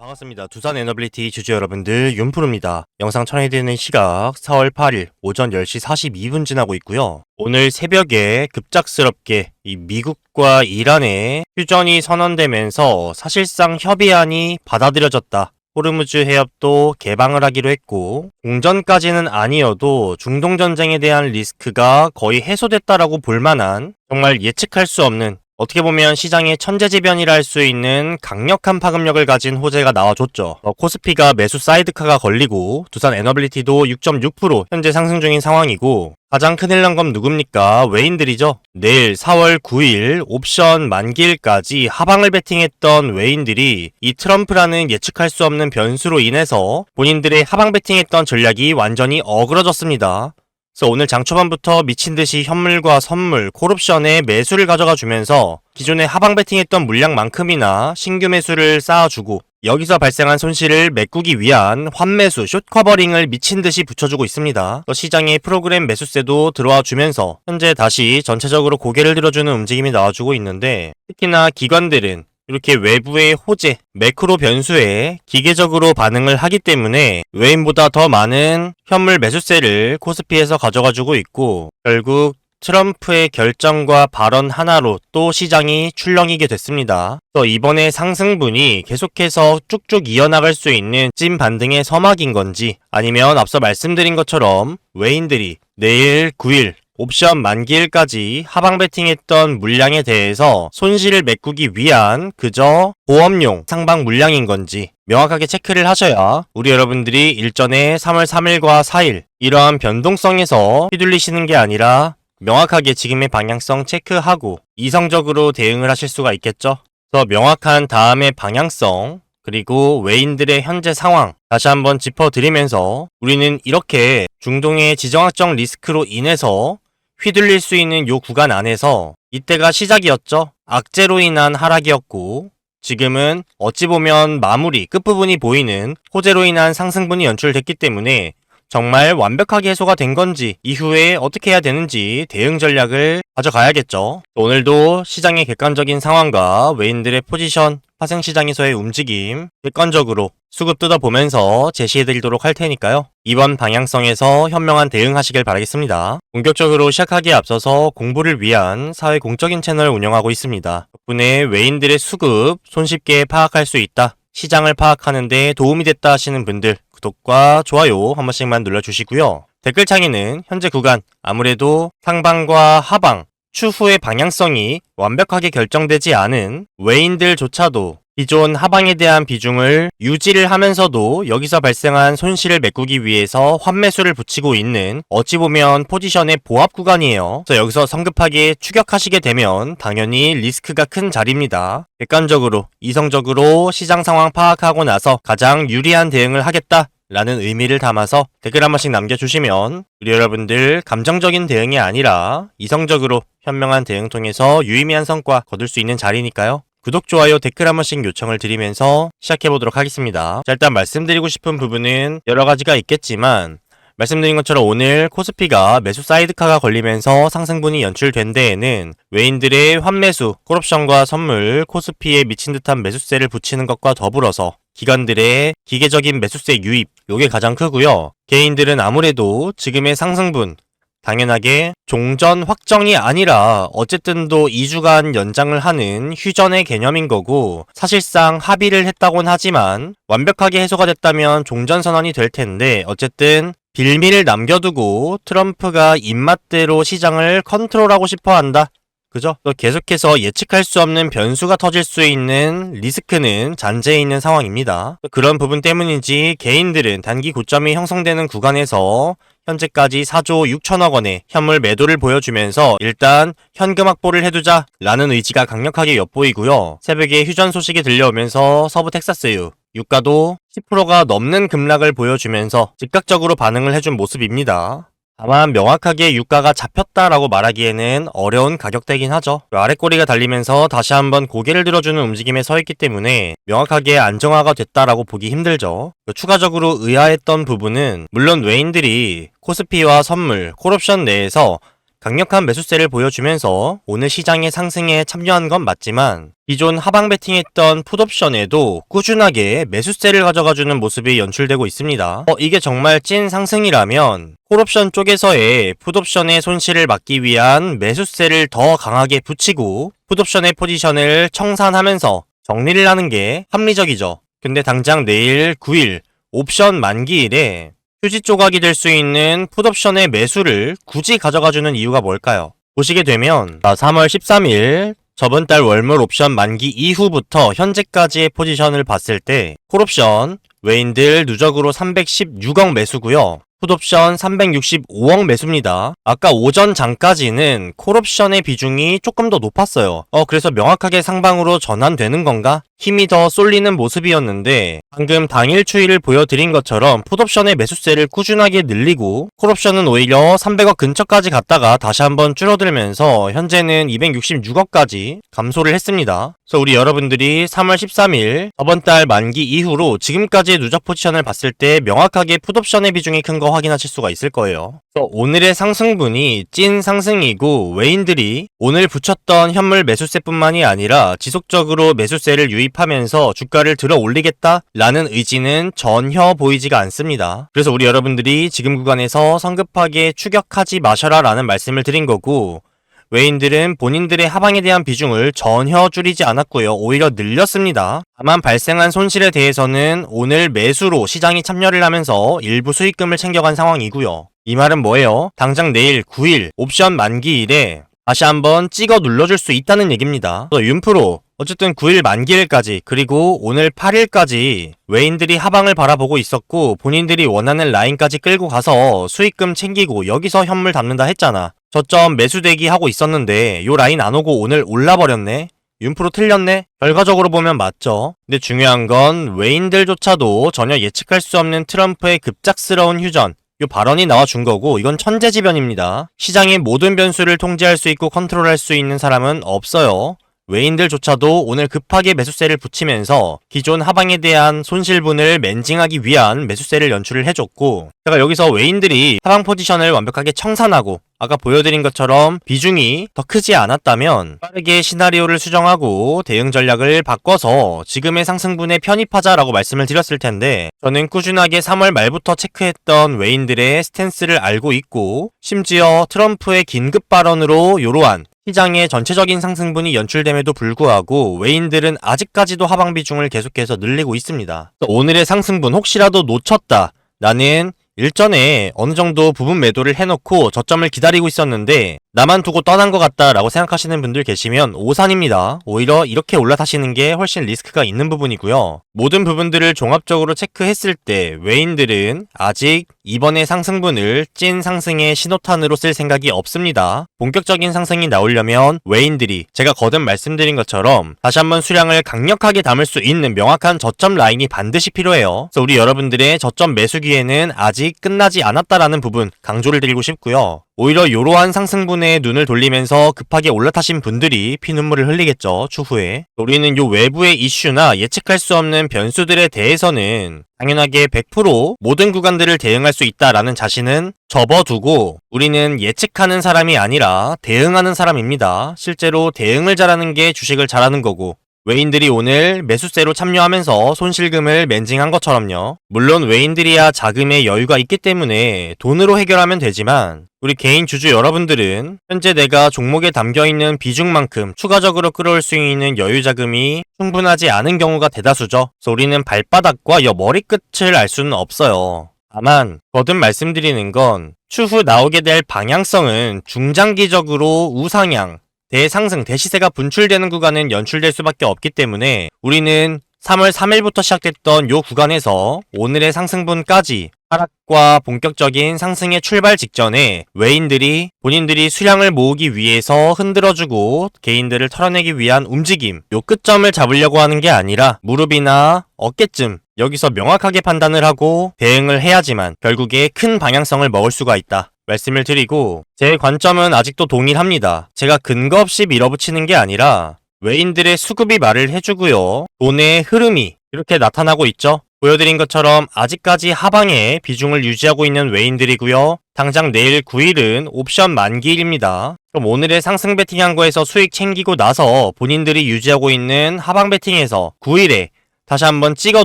반갑습니다. 두산 에너빌리티 주주 여러분들, 윤프로입니다. 영상 촬영되는 시각 4월 8일 오전 10시 42분 지나고 있고요. 오늘 새벽에 급작스럽게 이 미국과 이란의 휴전이 선언되면서 사실상 협의안이 받아들여졌다. 호르무즈 해협도 개방을 하기로 했고, 공전까지는 아니어도 중동전쟁에 대한 리스크가 거의 해소됐다라고 볼 만한, 정말 예측할 수 없는, 어떻게 보면 시장의 천재지변이라 할 수 있는 강력한 파급력을 가진 호재가 나와줬죠. 코스피가 매수 사이드카가 걸리고 두산 에너빌리티도 6.6% 현재 상승 중인 상황이고, 가장 큰일 난 건 누굽니까? 외인들이죠. 내일 4월 9일 옵션 만기일까지 하방을 베팅했던 외인들이 이 트럼프라는 예측할 수 없는 변수로 인해서 본인들의 하방 베팅했던 전략이 완전히 어그러졌습니다. 그래서 오늘 장 초반부터 미친듯이 현물과 선물, 콜옵션에 매수를 가져가 주면서 기존에 하방 베팅했던 물량만큼이나 신규 매수를 쌓아주고, 여기서 발생한 손실을 메꾸기 위한 환매수, 숏커버링을 미친듯이 붙여주고 있습니다. 또 시장의 프로그램 매수세도 들어와 주면서 현재 다시 전체적으로 고개를 들어주는 움직임이 나와주고 있는데, 특히나 기관들은 이렇게 외부의 호재, 매크로 변수에 기계적으로 반응을 하기 때문에 외인보다 더 많은 현물 매수세를 코스피에서 가져가주고 있고, 결국 트럼프의 결정과 발언 하나로 또 시장이 출렁이게 됐습니다. 또 이번에 상승분이 계속해서 쭉쭉 이어나갈 수 있는 찐 반등의 서막인 건지, 아니면 앞서 말씀드린 것처럼 외인들이 내일 9일 옵션 만기일까지 하방 베팅했던 물량에 대해서 손실을 메꾸기 위한 그저 보험용 상방 물량인 건지 명확하게 체크를 하셔야 우리 여러분들이 일전에 3월 3일과 4일 이러한 변동성에서 휘둘리시는 게 아니라 명확하게 지금의 방향성 체크하고 이성적으로 대응을 하실 수가 있겠죠. 그래서 명확한 다음의 방향성, 그리고 외인들의 현재 상황 다시 한번 짚어드리면서, 우리는 이렇게 중동의 지정학적 리스크로 인해서 휘둘릴 수 있는 요 구간 안에서 이때가 시작이었죠. 악재로 인한 하락이었고, 지금은 어찌 보면 마무리, 끝부분이 보이는 호재로 인한 상승분이 연출됐기 때문에 정말 완벽하게 해소가 된 건지, 이후에 어떻게 해야 되는지 대응 전략을 가져가야겠죠. 오늘도 시장의 객관적인 상황과 외인들의 포지션, 파생시장에서의 움직임 객관적으로 수급 뜯어보면서 제시해드리도록 할 테니까요. 이번 방향성에서 현명한 대응하시길 바라겠습니다. 본격적으로 시작하기에 앞서서 공부를 위한 사회 공적인 채널을 운영하고 있습니다. 덕분에 외인들의 수급 손쉽게 파악할 수 있다, 시장을 파악하는 데 도움이 됐다 하시는 분들, 구독과 좋아요 한 번씩만 눌러주시고요. 댓글창에는 현재 구간, 아무래도 상방과 하방, 추후의 방향성이 완벽하게 결정되지 않은 외인들조차도 기존 하방에 대한 비중을 유지를 하면서도 여기서 발생한 손실을 메꾸기 위해서 환매수를 붙이고 있는, 어찌 보면 포지션의 보합 구간이에요. 그래서 여기서 성급하게 추격하시게 되면 당연히 리스크가 큰 자리입니다. 객관적으로, 이성적으로 시장 상황 파악하고 나서 가장 유리한 대응을 하겠다 라는 의미를 담아서 댓글 한 번씩 남겨주시면 우리 여러분들 감정적인 대응이 아니라 이성적으로 현명한 대응 통해서 유의미한 성과 거둘 수 있는 자리니까요. 구독, 좋아요, 댓글 한 번씩 요청을 드리면서 시작해보도록 하겠습니다. 자, 일단 말씀드리고 싶은 부분은 여러 가지가 있겠지만, 말씀드린 것처럼 오늘 코스피가 매수 사이드카가 걸리면서 상승분이 연출된 데에는 외인들의 환매수, 콜옵션과 선물, 코스피에 미친 듯한 매수세를 붙이는 것과 더불어서 기관들의 기계적인 매수세 유입, 요게 가장 크고요. 개인들은 아무래도 지금의 상승분, 당연하게 종전 확정이 아니라 어쨌든 또 2주간 연장을 하는 휴전의 개념인 거고, 사실상 합의를 했다곤 하지만 완벽하게 해소가 됐다면 종전 선언이 될 텐데, 어쨌든 빌미를 남겨두고 트럼프가 입맛대로 시장을 컨트롤하고 싶어 한다. 그죠? 또 계속해서 예측할 수 없는 변수가 터질 수 있는 리스크는 잔재해 있는 상황입니다. 그런 부분 때문인지 개인들은 단기 고점이 형성되는 구간에서 현재까지 4조 6천억 원의 현물 매도를 보여주면서 일단 현금 확보를 해두자 라는 의지가 강력하게 엿보이고요. 새벽에 휴전 소식이 들려오면서 서부 텍사스유 유가도 10%가 넘는 급락을 보여주면서 즉각적으로 반응을 해준 모습입니다. 다만 명확하게 유가가 잡혔다라고 말하기에는 어려운 가격대긴 하죠. 아랫꼬리가 달리면서 다시 한번 고개를 들어주는 움직임에 서 있기 때문에 명확하게 안정화가 됐다라고 보기 힘들죠. 추가적으로 의아했던 부분은, 물론 외인들이 코스피와 선물, 콜옵션 내에서 강력한 매수세를 보여주면서 오늘 시장의 상승에 참여한 건 맞지만 기존 하방 베팅했던 풋옵션에도 꾸준하게 매수세를 가져가주는 모습이 연출되고 있습니다. 이게 정말 찐 상승이라면 콜옵션 쪽에서의 풋옵션의 손실을 막기 위한 매수세를 더 강하게 붙이고 풋옵션의 포지션을 청산하면서 정리를 하는 게 합리적이죠. 근데 당장 내일 9일 옵션 만기일에 휴지 조각이 될 수 있는 풋옵션의 매수를 굳이 가져가주는 이유가 뭘까요? 보시게 되면 3월 13일 저번 달 월물 옵션 만기 이후부터 현재까지의 포지션을 봤을 때 콜옵션 외인들 누적으로 316억 매수고요. 풋옵션 365억 매수입니다. 아까 오전 장까지는 콜옵션의 비중이 조금 더 높았어요. 그래서 명확하게 상방으로 전환되는 건가? 힘이 더 쏠리는 모습이었는데 방금 당일 추이를 보여드린 것처럼 풋옵션의 매수세를 꾸준하게 늘리고 콜옵션은 오히려 300억 근처까지 갔다가 다시 한번 줄어들면서 현재는 266억까지 감소를 했습니다. 그래서 우리 여러분들이 3월 13일 저번 달 만기 이후로 지금까지의 누적 포지션을 봤을 때 명확하게 풋옵션의 비중이 큰 거 확인하실 수가 있을 거예요. 그래서 오늘의 상승분이 찐 상승이고 외인들이 오늘 붙였던 현물 매수세뿐만이 아니라 지속적으로 매수세를 유입하면서 주가를 들어 올리겠다라는 의지는 전혀 보이지가 않습니다. 그래서 우리 여러분들이 지금 구간에서 성급하게 추격하지 마셔라 라는 말씀을 드린 거고 외인들은 본인들의 하방에 대한 비중을 전혀 줄이지 않았고요. 오히려 늘렸습니다. 다만 발생한 손실에 대해서는 오늘 매수로 시장이 참여를 하면서 일부 수익금을 챙겨간 상황이고요. 이 말은 뭐예요? 당장 내일 9일 옵션 만기일에 다시 한번 찍어 눌러줄 수 있다는 얘기입니다. 윤프로 어쨌든 9일 만기일까지 그리고 오늘 8일까지 외인들이 하방을 바라보고 있었고 본인들이 원하는 라인까지 끌고 가서 수익금 챙기고 여기서 현물 담는다 했잖아. 저점 매수대기 하고 있었는데 요 라인 안 오고 오늘 올라버렸네? 윤프로 틀렸네? 결과적으로 보면 맞죠. 근데 중요한 건 외인들조차도 전혀 예측할 수 없는 트럼프의 급작스러운 휴전 요 발언이 나와준 거고 이건 천재지변입니다. 시장의 모든 변수를 통제할 수 있고 컨트롤할 수 있는 사람은 없어요. 외인들조차도 오늘 급하게 매수세를 붙이면서 기존 하방에 대한 손실분을 맨징하기 위한 매수세를 연출을 해줬고 제가 여기서 외인들이 하방 포지션을 완벽하게 청산하고 아까 보여드린 것처럼 비중이 더 크지 않았다면 빠르게 시나리오를 수정하고 대응 전략을 바꿔서 지금의 상승분에 편입하자라고 말씀을 드렸을 텐데 저는 꾸준하게 3월 말부터 체크했던 외인들의 스탠스를 알고 있고 심지어 트럼프의 긴급 발언으로 이러한 시장의 전체적인 상승분이 연출됨에도 불구하고 외인들은 아직까지도 하방 비중을 계속해서 늘리고 있습니다. 오늘의 상승분 혹시라도 놓쳤다. 나는 일전에 어느 정도 부분 매도를 해놓고 저점을 기다리고 있었는데 나만 두고 떠난 것 같다라고 생각하시는 분들 계시면 오산입니다. 오히려 이렇게 올라타시는 게 훨씬 리스크가 있는 부분이고요. 모든 부분들을 종합적으로 체크했을 때 외인들은 아직 이번에 상승분을 찐 상승의 신호탄으로 쓸 생각이 없습니다. 본격적인 상승이 나오려면 외인들이 제가 거듭 말씀드린 것처럼 다시 한번 수량을 강력하게 담을 수 있는 명확한 저점 라인이 반드시 필요해요. 그래서 우리 여러분들의 저점 매수기에는 아직 끝나지 않았다라는 부분 강조를 드리고 싶고요. 오히려 이러한 상승분에 눈을 돌리면서 급하게 올라타신 분들이 피눈물을 흘리겠죠. 추후에. 우리는 요 외부의 이슈나 예측할 수 없는 변수들에 대해서는 당연하게 100% 모든 구간들을 대응할 수 있다라는 자신은 접어두고 우리는 예측하는 사람이 아니라 대응하는 사람입니다. 실제로 대응을 잘하는 게 주식을 잘하는 거고 외인들이 오늘 매수세로 참여하면서 손실금을 맨징한 것처럼요. 물론 외인들이야 자금에 여유가 있기 때문에 돈으로 해결하면 되지만 우리 개인 주주 여러분들은 현재 내가 종목에 담겨있는 비중만큼 추가적으로 끌어올 수 있는 여유 자금이 충분하지 않은 경우가 대다수죠. 그래서 우리는 발바닥과 머리끝을 알 수는 없어요. 다만 거듭 말씀드리는 건 추후 나오게 될 방향성은 중장기적으로 우상향 대상승, 대시세가 분출되는 구간은 연출될 수밖에 없기 때문에 우리는 3월 3일부터 시작됐던 요 구간에서 오늘의 상승분까지 하락과 본격적인 상승의 출발 직전에 외인들이 본인들이 수량을 모으기 위해서 흔들어주고 개인들을 털어내기 위한 움직임 요 끝점을 잡으려고 하는 게 아니라 무릎이나 어깨쯤 여기서 명확하게 판단을 하고 대응을 해야지만 결국에 큰 방향성을 먹을 수가 있다. 말씀을 드리고 제 관점은 아직도 동일합니다. 제가 근거 없이 밀어붙이는 게 아니라 외인들의 수급이 말을 해주고요. 돈의 흐름이 이렇게 나타나고 있죠. 보여드린 것처럼 아직까지 하방에 비중을 유지하고 있는 외인들이고요. 당장 내일 9일은 옵션 만기일입니다. 그럼 오늘의 상승 베팅한 거에서 수익 챙기고 나서 본인들이 유지하고 있는 하방 베팅에서 9일에 다시 한번 찍어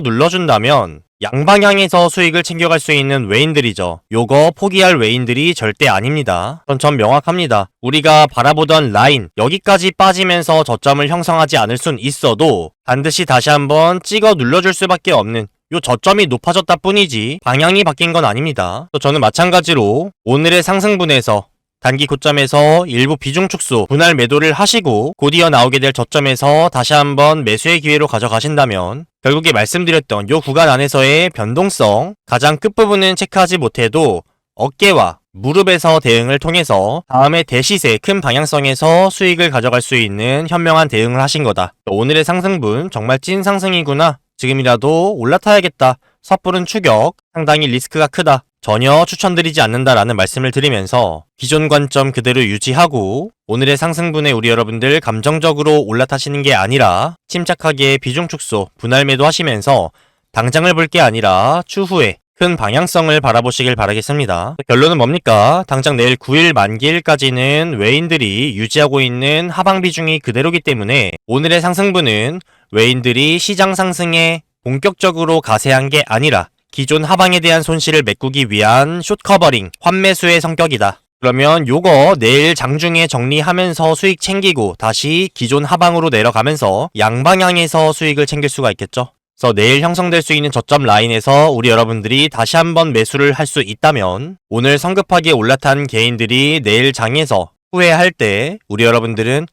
눌러준다면 양방향에서 수익을 챙겨갈 수 있는 외인들이죠. 요거 포기할 외인들이 절대 아닙니다. 전 명확합니다. 우리가 바라보던 라인 여기까지 빠지면서 저점을 형성하지 않을 순 있어도 반드시 다시 한번 찍어 눌러줄 수밖에 없는 요 저점이 높아졌다 뿐이지 방향이 바뀐 건 아닙니다. 저는 마찬가지로 오늘의 상승분에서 단기 고점에서 일부 비중 축소, 분할 매도를 하시고 곧이어 나오게 될 저점에서 다시 한번 매수의 기회로 가져가신다면 결국에 말씀드렸던 요 구간 안에서의 변동성, 가장 끝부분은 체크하지 못해도 어깨와 무릎에서 대응을 통해서 다음에 대시세 큰 방향성에서 수익을 가져갈 수 있는 현명한 대응을 하신 거다. 오늘의 상승분 정말 찐 상승이구나. 지금이라도 올라타야겠다. 섣부른 추격, 상당히 리스크가 크다. 전혀 추천드리지 않는다라는 말씀을 드리면서 기존 관점 그대로 유지하고 오늘의 상승분에 우리 여러분들 감정적으로 올라타시는 게 아니라 침착하게 비중 축소, 분할 매도 하시면서 당장을 볼 게 아니라 추후에 큰 방향성을 바라보시길 바라겠습니다. 결론은 뭡니까? 당장 내일 9일 만기일까지는 외인들이 유지하고 있는 하방 비중이 그대로기 때문에 오늘의 상승분은 외인들이 시장 상승에 본격적으로 가세한 게 아니라 기존 하방에 대한 손실을 메꾸기 위한 숏 커버링, 환매수의 성격이다. 그러면 요거 내일 장중에 정리하면서 수익 챙기고 다시 기존 하방으로 내려가면서 양방향에서 수익을 챙길 수가 있겠죠. 그래서 내일 형성될 수 있는 저점 라인에서 우리 여러분들이 다시 한번 매수를 할 수 있다면 오늘 성급하게 올라탄 개인들이 내일 장에서 후회할 때 우리 여러분들은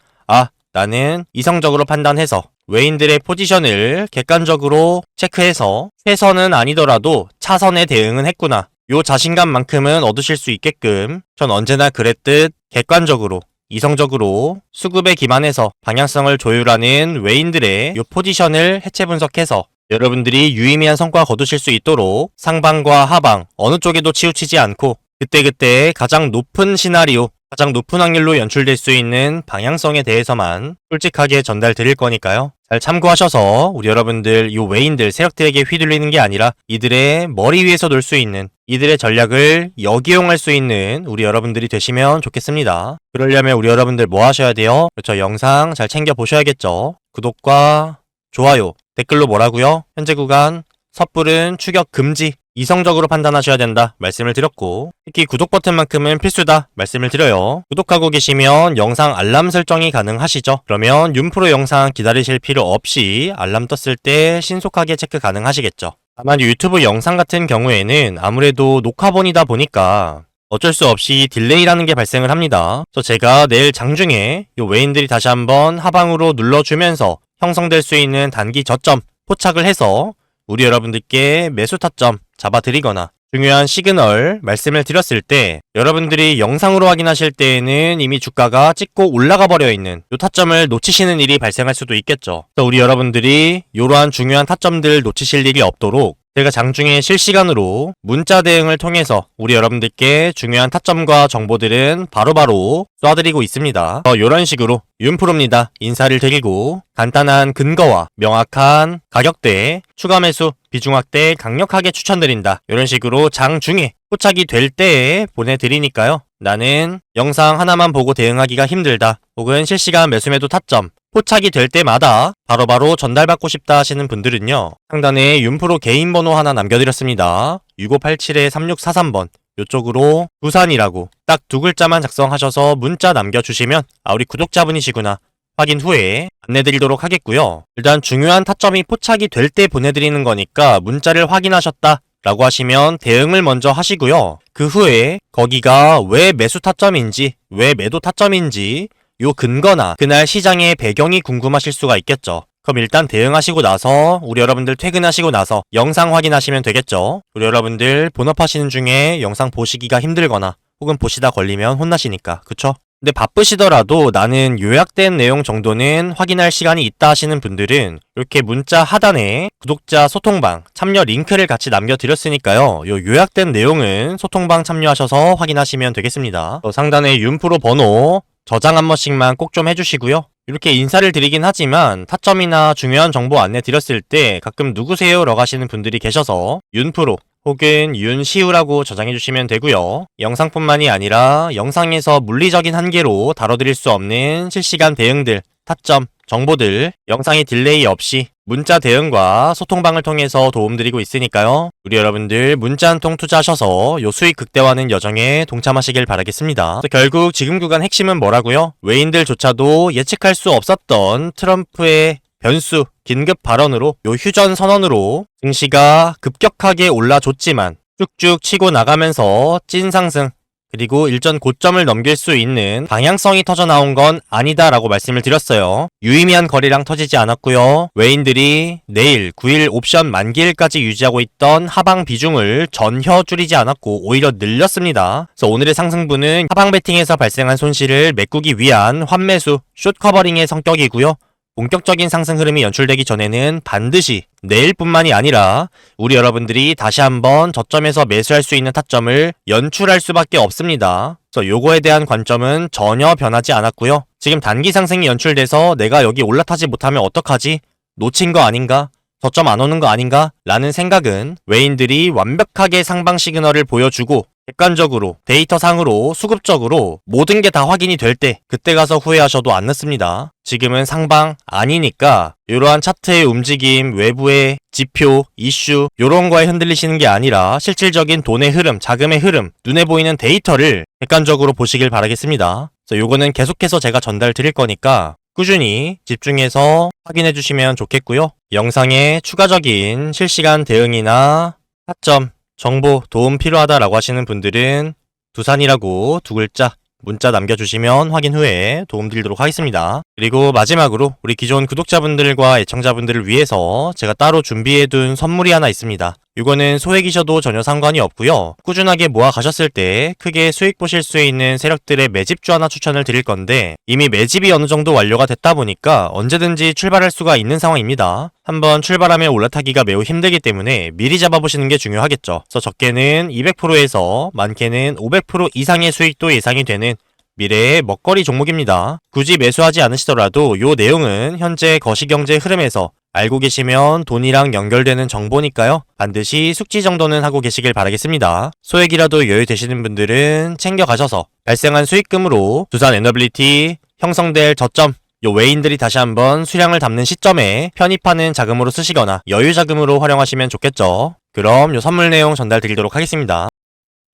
나는 이성적으로 판단해서 외인들의 포지션을 객관적으로 체크해서 최선은 아니더라도 차선에 대응은 했구나. 요 자신감만큼은 얻으실 수 있게끔 전 언제나 그랬듯 객관적으로 이성적으로 수급에 기반해서 방향성을 조율하는 외인들의 요 포지션을 해체 분석해서 여러분들이 유의미한 성과 거두실 수 있도록 상방과 하방 어느 쪽에도 치우치지 않고 그때그때 가장 높은 시나리오 가장 높은 확률로 연출될 수 있는 방향성에 대해서만 솔직하게 전달 드릴 거니까요. 잘 참고하셔서 우리 여러분들 이 외인들 세력들에게 휘둘리는 게 아니라 이들의 머리 위에서 놀 수 있는 이들의 전략을 역이용할 수 있는 우리 여러분들이 되시면 좋겠습니다. 그러려면 우리 여러분들 뭐 하셔야 돼요? 그렇죠. 영상 잘 챙겨 보셔야겠죠. 구독과 좋아요, 댓글로 뭐라고요? 현재 구간 섣부른 추격 금지 이성적으로 판단하셔야 된다 말씀을 드렸고 특히 구독 버튼만큼은 필수다 말씀을 드려요. 구독하고 계시면 영상 알람 설정이 가능하시죠? 그러면 윤프로 영상 기다리실 필요 없이 알람 떴을 때 신속하게 체크 가능하시겠죠? 다만 유튜브 영상 같은 경우에는 아무래도 녹화본이다 보니까 어쩔 수 없이 딜레이라는 게 발생을 합니다. 그래서 제가 내일 장중에 이 외인들이 다시 한번 하방으로 눌러주면서 형성될 수 있는 단기 저점 포착을 해서 우리 여러분들께 매수 타점 잡아드리거나 중요한 시그널 말씀을 드렸을 때 여러분들이 영상으로 확인하실 때에는 이미 주가가 찍고 올라가 버려 있는 이 타점을 놓치시는 일이 발생할 수도 있겠죠. 그래서 우리 여러분들이 이러한 중요한 타점들 놓치실 일이 없도록 제가 장중에 실시간으로 문자 대응을 통해서 우리 여러분들께 중요한 타점과 정보들은 바로바로 쏴드리고 있습니다. 이런 식으로 윤프로입니다. 인사를 드리고 간단한 근거와 명확한 가격대, 추가 매수, 비중 확대 강력하게 추천드린다. 이런 식으로 장중에 포착이 될 때에 보내드리니까요. 나는 영상 하나만 보고 대응하기가 힘들다. 혹은 실시간 매수매도 타점 포착이 될 때마다 바로바로 전달받고 싶다 하시는 분들은요. 상단에 윤프로 개인 번호 하나 남겨드렸습니다. 6587-3643번 이쪽으로 부산이라고 딱 두 글자만 작성하셔서 문자 남겨주시면 우리 구독자분이시구나 확인 후에 안내드리도록 하겠고요. 일단 중요한 타점이 포착이 될 때 보내드리는 거니까 문자를 확인하셨다 라고 하시면 대응을 먼저 하시고요. 그 후에 거기가 왜 매수 타점인지 왜 매도 타점인지 요 근거나 그날 시장의 배경이 궁금하실 수가 있겠죠. 그럼 일단 대응하시고 나서 우리 여러분들 퇴근하시고 나서 영상 확인하시면 되겠죠. 우리 여러분들 본업하시는 중에 영상 보시기가 힘들거나 혹은 보시다 걸리면 혼나시니까 그쵸? 근데 바쁘시더라도 나는 요약된 내용 정도는 확인할 시간이 있다 하시는 분들은 이렇게 문자 하단에 구독자 소통방 참여 링크를 같이 남겨드렸으니까요. 요 요약된 내용은 소통방 참여하셔서 확인하시면 되겠습니다. 상단에 윤프로 번호 저장 한 번씩만 꼭 좀 해주시고요. 이렇게 인사를 드리긴 하지만 타점이나 중요한 정보 안내 드렸을 때 가끔 누구세요? 라고 하시는 분들이 계셔서 윤프로 혹은 윤시우라고 저장해주시면 되고요. 영상뿐만이 아니라 영상에서 물리적인 한계로 다뤄드릴 수 없는 실시간 대응들, 타점, 정보들, 영상의 딜레이 없이 문자 대응과 소통방을 통해서 도움드리고 있으니까요. 우리 여러분들 문자 한 통 투자하셔서 요 수익 극대화하는 여정에 동참하시길 바라겠습니다. 결국 지금 구간 핵심은 뭐라고요? 외인들조차도 예측할 수 없었던 트럼프의 변수, 긴급 발언으로 요 휴전 선언으로 증시가 급격하게 올라줬지만 쭉쭉 치고 나가면서 찐 상승 그리고 일전 고점을 넘길 수 있는 방향성이 터져나온 건 아니다라고 말씀을 드렸어요. 유의미한 거래량 터지지 않았고요. 외인들이 내일 9일 옵션 만기일까지 유지하고 있던 하방 비중을 전혀 줄이지 않았고 오히려 늘렸습니다. 그래서 오늘의 상승분은 하방 베팅에서 발생한 손실을 메꾸기 위한 환매수, 숏 커버링의 성격이고요. 본격적인 상승 흐름이 연출되기 전에는 반드시 내일뿐만이 아니라 우리 여러분들이 다시 한번 저점에서 매수할 수 있는 타점을 연출할 수밖에 없습니다. 그래서 요거에 대한 관점은 전혀 변하지 않았고요. 지금 단기 상승이 연출돼서 내가 여기 올라타지 못하면 어떡하지? 놓친 거 아닌가? 저점 안 오는 거 아닌가? 라는 생각은 외인들이 완벽하게 상방 시그널을 보여주고 객관적으로 데이터상으로 수급적으로 모든 게 다 확인이 될 때 그때 가서 후회하셔도 안 늦습니다. 지금은 상방 아니니까 이러한 차트의 움직임, 외부의 지표, 이슈 요런 거에 흔들리시는 게 아니라 실질적인 돈의 흐름, 자금의 흐름, 눈에 보이는 데이터를 객관적으로 보시길 바라겠습니다. 그래서 요거는 계속해서 제가 전달 드릴 거니까 꾸준히 집중해서 확인해 주시면 좋겠고요. 영상에 추가적인 실시간 대응이나 타점, 정보, 도움 필요하다라고 하시는 분들은 두산이라고 두 글자 문자 남겨주시면 확인 후에 도움드리도록 하겠습니다. 그리고 마지막으로 우리 기존 구독자분들과 애청자분들을 위해서 제가 따로 준비해둔 선물이 하나 있습니다. 이거는 소액이셔도 전혀 상관이 없고요. 꾸준하게 모아 가셨을 때 크게 수익 보실 수 있는 세력들의 매집주 하나 추천을 드릴 건데 이미 매집이 어느 정도 완료가 됐다 보니까 언제든지 출발할 수가 있는 상황입니다. 한번 출발하면 올라타기가 매우 힘들기 때문에 미리 잡아보시는 게 중요하겠죠. 그래서 적게는 200%에서 많게는 500% 이상의 수익도 예상이 되는 미래의 먹거리 종목입니다. 굳이 매수하지 않으시더라도 요 내용은 현재 거시경제 흐름에서 알고 계시면 돈이랑 연결되는 정보니까요. 반드시 숙지 정도는 하고 계시길 바라겠습니다. 소액이라도 여유되시는 분들은 챙겨가셔서 발생한 수익금으로 두산 에너빌리티 형성될 저점 요 외인들이 다시 한번 수량을 담는 시점에 편입하는 자금으로 쓰시거나 여유 자금으로 활용하시면 좋겠죠. 그럼 요 선물 내용 전달 드리도록 하겠습니다.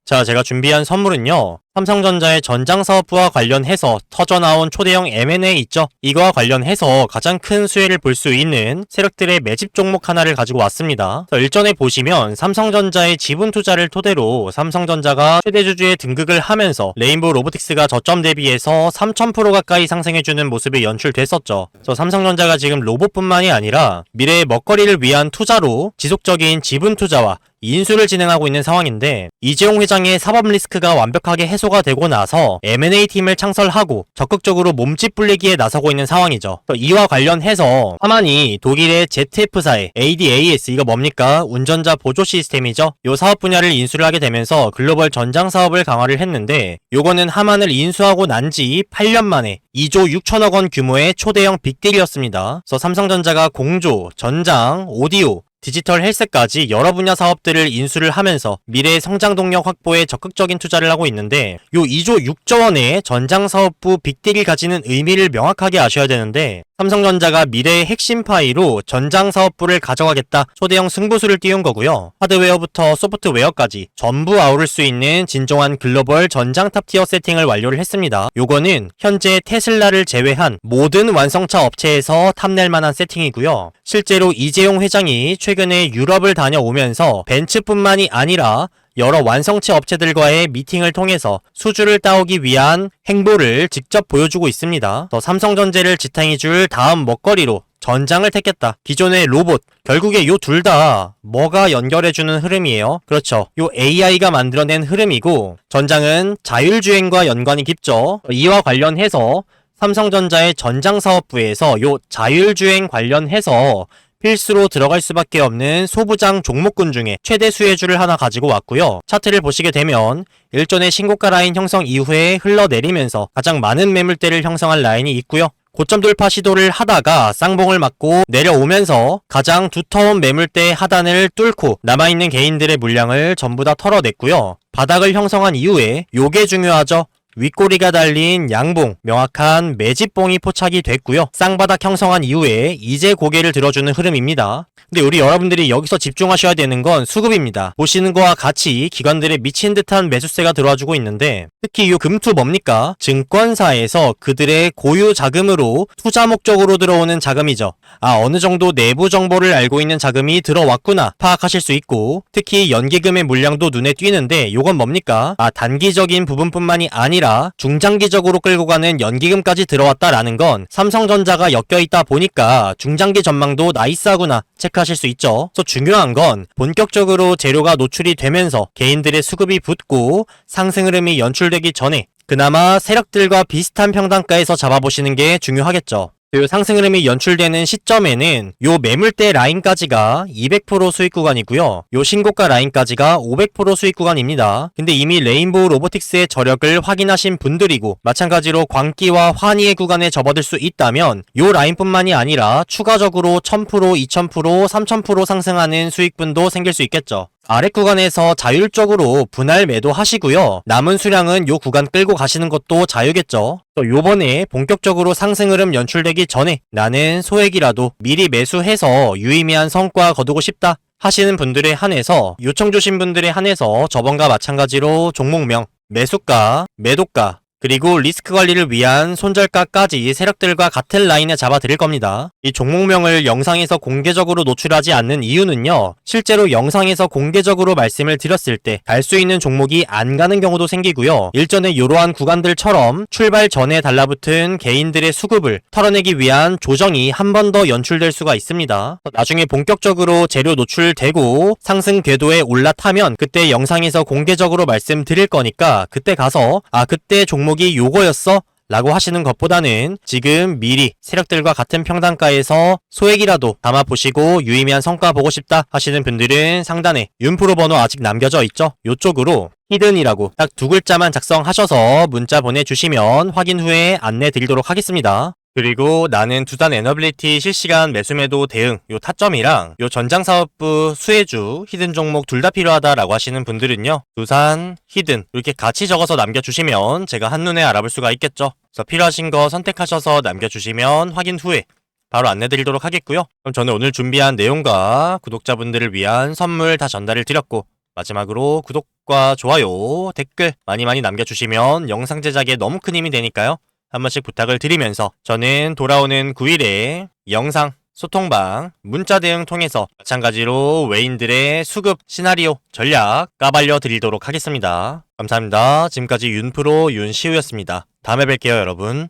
자, 제가 준비한 선물은요. 삼성전자의 전장사업부와 관련해서 터져나온 초대형 M&A 있죠? 이거와 관련해서 가장 큰 수혜를 볼 수 있는 세력들의 매집 종목 하나를 가지고 왔습니다. 일전에 보시면 삼성전자의 지분 투자를 토대로 삼성전자가 최대주주에 등극을 하면서 레인보우 로보틱스가 저점 대비해서 3000% 가까이 상승해주는 모습이 연출됐었죠. 그래서 삼성전자가 지금 로봇뿐만이 아니라 미래의 먹거리를 위한 투자로 지속적인 지분 투자와 인수를 진행하고 있는 상황인데 이재용 회장의 사법 리스크가 완벽하게 해소가 되고 나서 M&A 팀을 창설하고 적극적으로 몸집 불리기에 나서고 있는 상황이죠. 이와 관련해서 하만이 독일의 ZF사의 ADAS 이거 뭡니까? 운전자 보조 시스템이죠. 요 사업 분야를 인수를 하게 되면서 글로벌 전장 사업을 강화를 했는데 요거는 하만을 인수하고 난 지 8년 만에 2조 6천억 원 규모의 초대형 빅딜이었습니다. 그래서 삼성전자가 공조, 전장, 오디오 디지털 헬스까지 여러 분야 사업들을 인수를 하면서 미래의 성장 동력 확보에 적극적인 투자를 하고 있는데 요 2조 6조 원의 전장사업부 빅딜이 가지는 의미를 명확하게 아셔야 되는데 삼성전자가 미래의 핵심 파이로 전장사업부를 가져가겠다 초대형 승부수를 띄운 거고요. 하드웨어부터 소프트웨어까지 전부 아우를 수 있는 진정한 글로벌 전장 탑티어 세팅을 완료를 했습니다. 요거는 현재 테슬라를 제외한 모든 완성차 업체에서 탐낼 만한 세팅이고요. 실제로 이재용 회장이 최근에 유럽을 다녀오면서 벤츠뿐만이 아니라 여러 완성체 업체들과의 미팅을 통해서 수주를 따오기 위한 행보를 직접 보여주고 있습니다. 더 삼성전자를 지탱해줄 다음 먹거리로 전장을 택했다. 기존의 로봇, 결국에 요 둘 다 뭐가 연결해주는 흐름이에요. 그렇죠. 요 AI가 만들어낸 흐름이고 전장은 자율주행과 연관이 깊죠. 이와 관련해서 삼성전자의 전장사업부에서 요 자율주행 관련해서 필수로 들어갈 수밖에 없는 소부장 종목군 중에 최대 수혜주를 하나 가지고 왔고요. 차트를 보시게 되면 일전의 신고가 라인 형성 이후에 흘러내리면서 가장 많은 매물대를 형성한 라인이 있고요. 고점 돌파 시도를 하다가 쌍봉을 맞고 내려오면서 가장 두터운 매물대 하단을 뚫고 남아있는 개인들의 물량을 전부 다 털어냈고요. 바닥을 형성한 이후에 요게 중요하죠. 윗꼬리가 달린 양봉, 명확한 매집봉이 포착이 됐고요. 쌍바닥 형성한 이후에 이제 고개를 들어주는 흐름입니다. 근데 우리 여러분들이 여기서 집중하셔야 되는 건 수급입니다. 보시는 거와 같이 기관들의 미친 듯한 매수세가 들어와주고 있는데 특히 이 금투 뭡니까? 증권사에서 그들의 고유 자금으로 투자 목적으로 들어오는 자금이죠. 어느 정도 내부 정보를 알고 있는 자금이 들어왔구나 파악하실 수 있고 특히 연기금의 물량도 눈에 띄는데 이건 뭡니까? 단기적인 부분뿐만이 아니라 중장기적으로 끌고 가는 연기금까지 들어왔다라는 건 삼성전자가 엮여있다 보니까 중장기 전망도 나이스하구나 체크하실 수 있죠. 그래서 중요한 건 본격적으로 재료가 노출이 되면서 개인들의 수급이 붙고 상승 흐름이 연출되기 전에 그나마 세력들과 비슷한 평단가에서 잡아보시는 게 중요하겠죠. 그 상승 흐름이 연출되는 시점에는 요 매물대 라인까지가 200% 수익 구간이고요. 요 신고가 라인까지가 500% 수익 구간입니다. 근데 이미 레인보우 로보틱스의 저력을 확인하신 분들이고 마찬가지로 광기와 환희의 구간에 접어들 수 있다면 요 라인뿐만이 아니라 추가적으로 1000%, 2000%, 3000% 상승하는 수익분도 생길 수 있겠죠. 아래 구간에서 자율적으로 분할 매도하시고요. 남은 수량은 요 구간 끌고 가시는 것도 자유겠죠. 또 요번에 본격적으로 상승 흐름 연출되기 전에 나는 소액이라도 미리 매수해서 유의미한 성과 거두고 싶다 하시는 분들에 한해서 요청 주신 분들에 한해서 저번과 마찬가지로 종목명, 매수가, 매도가 그리고 리스크 관리를 위한 손절가까지 세력들과 같은 라인에 잡아드릴 겁니다. 이 종목명을 영상에서 공개적으로 노출하지 않는 이유는요. 실제로 영상에서 공개적으로 말씀을 드렸을 때 갈 수 있는 종목이 안 가는 경우도 생기고요. 일전에 이러한 구간들처럼 출발 전에 달라붙은 개인들의 수급을 털어내기 위한 조정이 한 번 더 연출될 수가 있습니다. 나중에 본격적으로 재료 노출되고 상승 궤도에 올라타면 그때 영상에서 공개적으로 말씀드릴 거니까 그때 가서 그때 종목이 요거였어? 라고 하시는 것보다는 지금 미리 세력들과 같은 평단가에서 소액이라도 담아보시고 유의미한 성과 보고 싶다 하시는 분들은 상단에 윤프로 번호 아직 남겨져 있죠? 요쪽으로 히든이라고 딱 두 글자만 작성하셔서 문자 보내주시면 확인 후에 안내 드리도록 하겠습니다. 그리고 나는 두산 에너빌리티 실시간 매수매도 대응 요 타점이랑 요 전장사업부 수혜주 히든 종목 둘 다 필요하다라고 하시는 분들은요. 두산, 히든 이렇게 같이 적어서 남겨주시면 제가 한눈에 알아볼 수가 있겠죠. 그래서 필요하신 거 선택하셔서 남겨주시면 확인 후에 바로 안내드리도록 하겠고요. 그럼 저는 오늘 준비한 내용과 구독자분들을 위한 선물 다 전달을 드렸고 마지막으로 구독과 좋아요, 댓글 많이 남겨주시면 영상 제작에 너무 큰 힘이 되니까요. 한 번씩 부탁을 드리면서 저는 돌아오는 9일에 영상, 소통방, 문자 대응 통해서 마찬가지로 외인들의 수급, 시나리오, 전략 까발려 드리도록 하겠습니다. 감사합니다. 지금까지 윤프로 윤시우였습니다. 다음에 뵐게요 여러분.